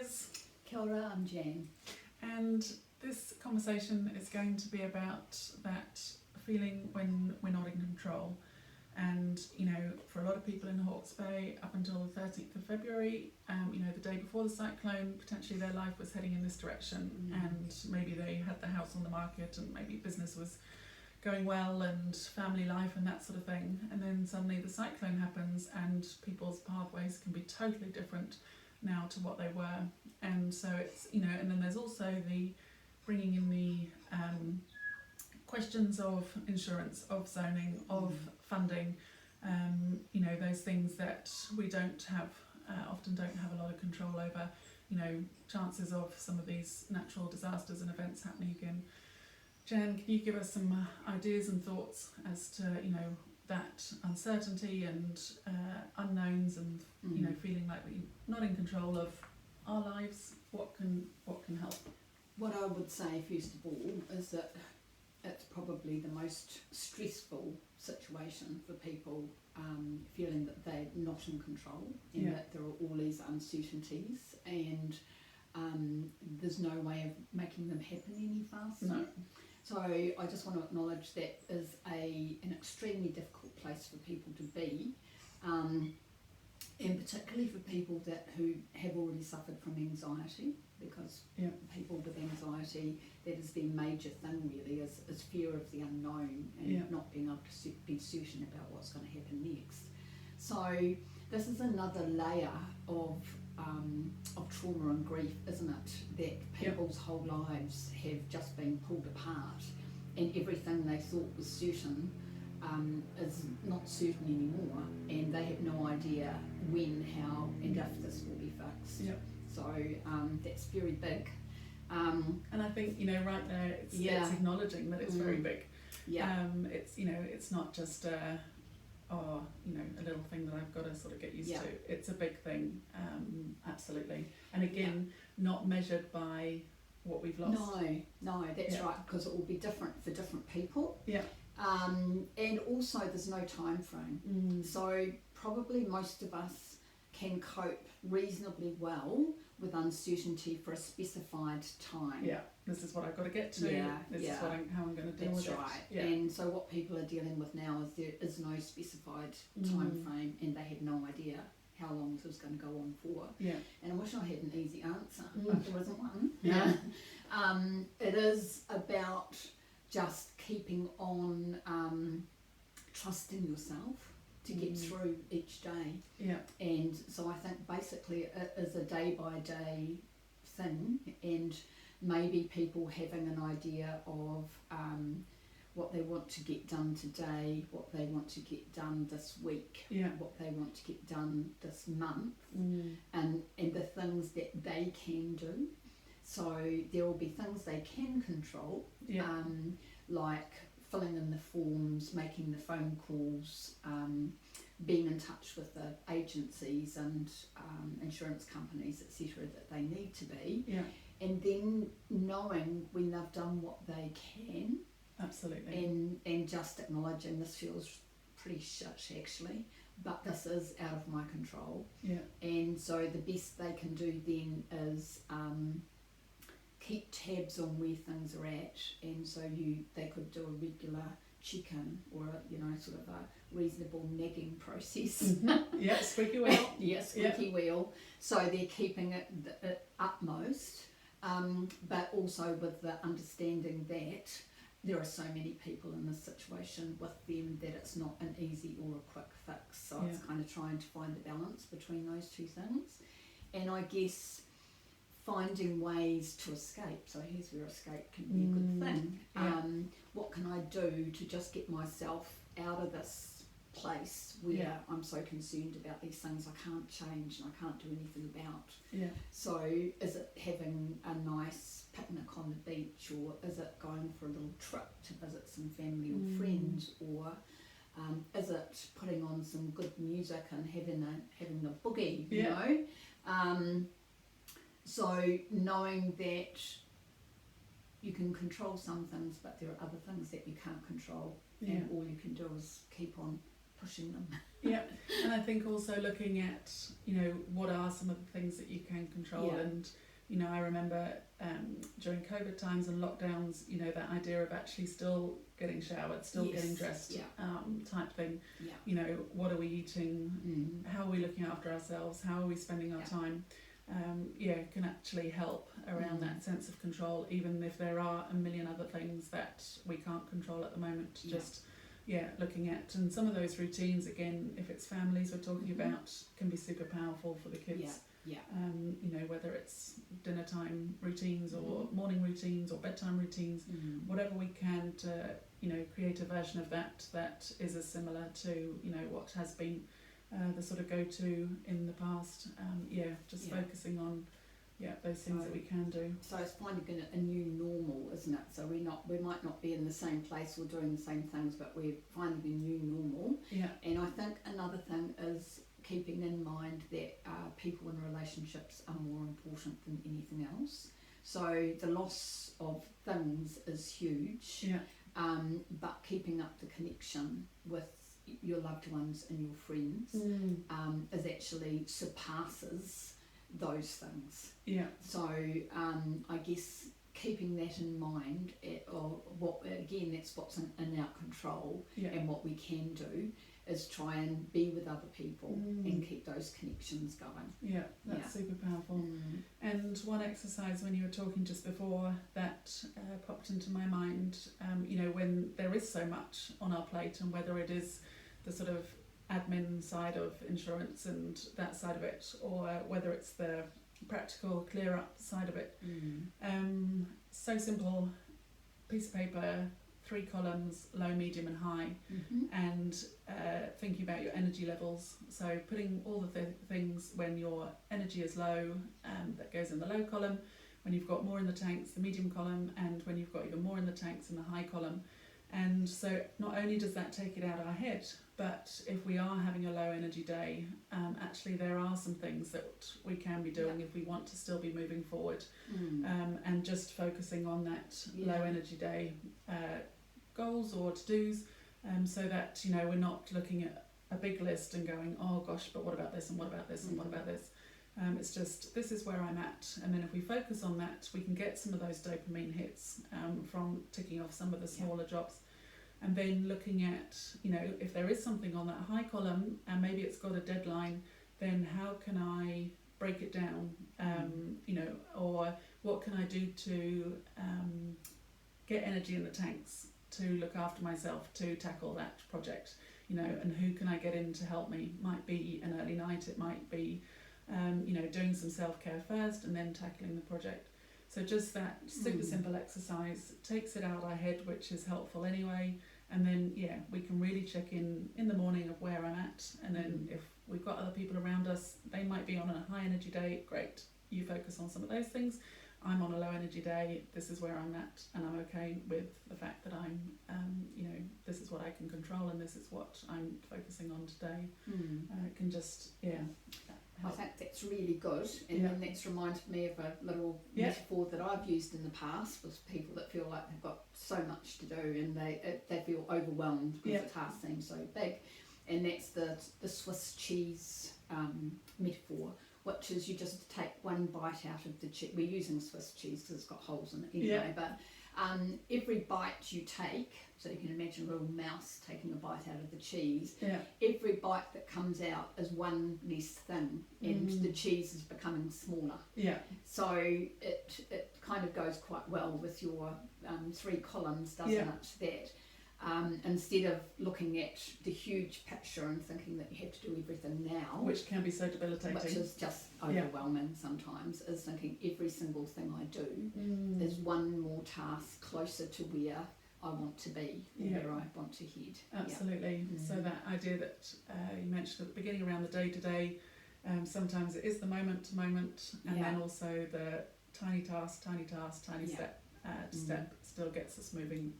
Liz. Kia ora, I'm Jan. And this conversation is going to be about that feeling when we're not in control. And, you know, for a lot of people in Hawke's Bay, up until the 13th of February, you know, the day before the cyclone, potentially their life was heading in this direction. And maybe they had the house on the market and maybe business was going well and family life and that sort of thing. And then suddenly the cyclone happens and people's pathways can be totally different now to what they were. And so it's, you know, and then there's also the bringing in the questions of insurance, of zoning, of funding, you know, those things that we don't have, often don't have a lot of control over, you know, chances of some of these natural disasters and events happening again. Jan, can you give us some ideas and thoughts as to, you know, that uncertainty and unknowns and, you know, feeling like we're not in control of our lives? What can help? What I would say, first of all, is that it's probably the most stressful situation for people, feeling that they're not in control and that there are all these uncertainties and there's no way of making them happen any faster. No. So I just want to acknowledge that is an extremely difficult place for people to be, and particularly for people who have already suffered from anxiety, because people with anxiety, that is their major thing really, is fear of the unknown and not being able to be certain about what's going to happen next. So this is another layer of trauma and grief, isn't it? That people's whole lives have just been pulled apart and everything they thought was certain is not certain anymore, and they have no idea when, how and if this will be fixed. So that's very big. And I think, you know, right there it's acknowledging that it's very big. It's, you know, it's not just you know, a little thing that I've got to sort of get used to. It's a big thing, absolutely. And again, not measured by what we've lost. No, that's right, because it will be different for different people. And also there's no time frame. So probably most of us can cope reasonably well with uncertainty for a specified time. This is what I've got to get to. This is how I'm going to deal with it. That's right. And so what people are dealing with now is there is no specified time frame, and they have no idea how long this is going to go on for. And I wish I had an easy answer, but there isn't one. It is about just keeping on trusting yourself to get through each day. And so I think basically it is a day by day thing, and maybe people having an idea of what they want to get done today, what they want to get done this week, what they want to get done this month, and the things that they can do. So there will be things they can control, like filling in the forms, making the phone calls, being in touch with the agencies and insurance companies, etc., that they need to be. And then knowing when they've done what they can. Absolutely. And just acknowledging this feels pretty shit actually, but this is out of my control. And so the best they can do then is keep tabs on where things are at, and so they could do a regular check-in or sort of a reasonable nagging process. Squeaky wheel. Squeaky wheel. So they're keeping it at utmost, but also with the understanding that there are so many people in this situation with them that it's not an easy or a quick fix. So it's kind of trying to find the balance between those two things, and I guess finding ways to escape. So here's where escape can be a good thing. What can I do to just get myself out of this place where I'm so concerned about these things I can't change and I can't do anything about? So is it having a nice picnic on the beach, or is it going for a little trip to visit some family or friends, or is it putting on some good music and having a boogie, you know? So knowing that you can control some things, but there are other things that you can't control, and all you can do is keep on pushing them. Yeah, and I think also looking at, what are some of the things that you can control. And I remember during COVID times and lockdowns, that idea of actually still getting showered, still getting dressed, type thing. What are we eating? How are we looking after ourselves? How are we spending our time? Can actually help around that sense of control, even if there are a million other things that we can't control at the moment. Just looking at, and some of those routines, again, if it's families we're talking about, can be super powerful for the kids. Whether it's dinner time routines or morning routines or bedtime routines, whatever we can to create a version of that is as similar to what has been the sort of go-to in the past. Focusing on those things that we can do. So it's finding a new normal, isn't it? So we might not be in the same place or doing the same things, but we're finding a new normal. And I think another thing is keeping in mind that people in relationships are more important than anything else. So the loss of things is huge, but keeping up the connection with your loved ones and your friends is actually surpasses those things. So I guess keeping that in mind, that's what's in our control, and what we can do is try and be with other people and keep those connections going. That's super powerful. And one exercise when you were talking just before that popped into my mind, when there is so much on our plate, and whether it is the sort of admin side of insurance and that side of it, or whether it's the practical clear up side of it. So simple, piece of paper, 3 columns, low, medium and high, and thinking about your energy levels. So putting all the things when your energy is low, that goes in the low column, when you've got more in the tanks, the medium column, and when you've got even more in the tanks in the high column. And so not only does that take it out of our head, but if we are having a low energy day, actually there are some things that we can be doing if we want to still be moving forward, and just focusing on that low energy day goals or to-dos, so that we're not looking at a big list and going, oh gosh, but what about this and what about this and what about this. It's just, this is where I'm at, and then if we focus on that, we can get some of those dopamine hits from ticking off some of the smaller jobs. And then looking at, if there is something on that high column and maybe it's got a deadline, then how can I break it down, or what can I do to get energy in the tanks, to look after myself, to tackle that project, and who can I get in to help me? Might be an early night, it might be doing some self-care first and then tackling the project. So just that super simple exercise takes it out of our head, which is helpful anyway. And then we can really check in the morning of where I'm at. And then if we've got other people around us, they might be on a high energy day, great, you focus on some of those things. I'm on a low energy day, this is where I'm at, and I'm okay with the fact that I'm this is what I can control and this is what I'm focusing on today. It can just I think that's really good, and then that's reminded me of a little metaphor that I've used in the past with people that feel like they've got so much to do and they feel overwhelmed because the task seems so big, and that's the Swiss cheese metaphor, which is you just take one bite out of the cheese. We're using Swiss cheese because it's got holes in it anyway, but every bite you take, so you can imagine a little mouse taking a bite out of the cheese, every bite that comes out is one less thing, and the cheese is becoming smaller. So it kind of goes quite well with your 3 columns, doesn't it? That instead of looking at the huge picture and thinking that you have to do everything now, which can be so debilitating, which is just overwhelming sometimes, is thinking every single thing I do is one more task closer to where I want to be, where I want to head. Absolutely. So that idea that you mentioned at the beginning around the day-to-day, sometimes it is the moment-to-moment, and then also the tiny task, tiny step to step still gets us moving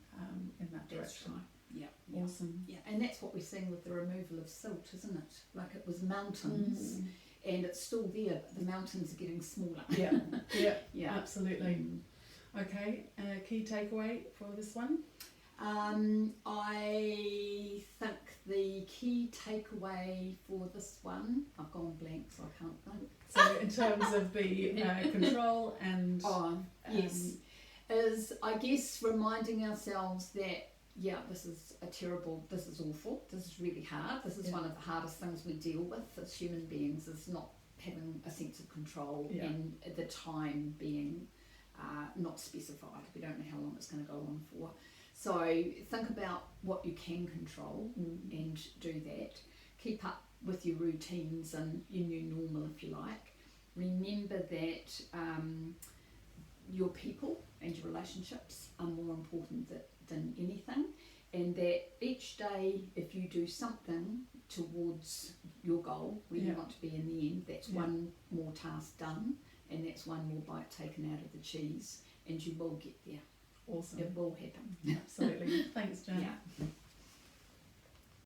in that direction. That's right. Awesome. And that's what we're seeing with the removal of silt, isn't it? Like it was mountains and it's still there, but the mountains are getting smaller. Yeah, absolutely. Okay, key takeaway for this one? I think the key takeaway for this one, I've gone blank so I can't think. So in terms of the control and... yes, is I guess reminding ourselves that, this is this is awful, this is really hard, this is one of the hardest things we deal with as human beings, is not having a sense of control and the time being not specified. We don't know how long it's going to go on for. So think about what you can control and do that. Keep up with your routines and your new normal, if you like. Remember that your people and your relationships are more important than anything, and that each day, if you do something towards your goal, where you want to be in the end, that's one more task done, and that's one more bite taken out of the cheese, and you will get there. Awesome. It will happen. Absolutely. Thanks, Jen. Yeah.